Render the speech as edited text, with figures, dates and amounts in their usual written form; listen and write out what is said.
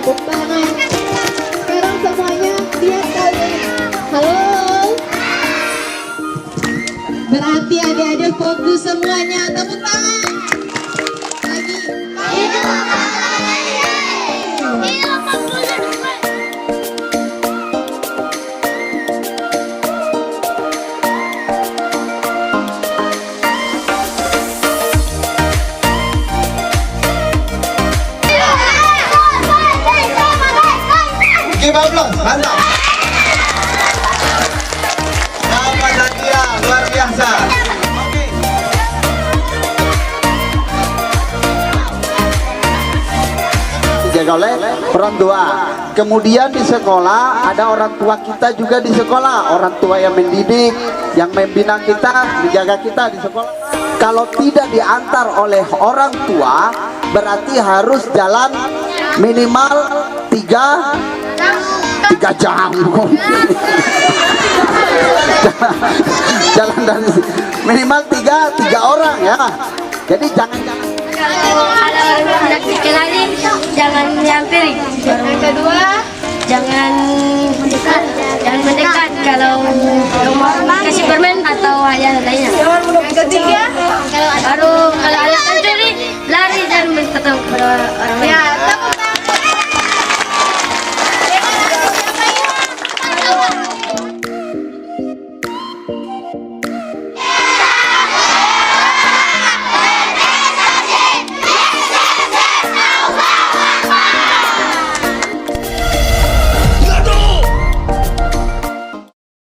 tepuk tangan. Sekarang semuanya lihat kali. Halo. Berarti adik-adik fokus semuanya, tepuk tangan. Lagi. Bablos, mantap. Selamat Nadia, luar biasa. Oke. Dijaga oleh orang tua. Kemudian di sekolah ada orang tua kita juga di sekolah, orang tua yang mendidik, yang membina kita, menjaga kita di sekolah. Kalau tidak diantar oleh orang tua, berarti harus jalan minimal 3 jam. Jalan dari minimal tiga orang ya. Jadi jangan kalau ada orang hendak dikenalin jangan nyamperin. Yang kedua jangan mendekat kalau mau kasih permen atau hadiah lainnya. Yang ketiga baru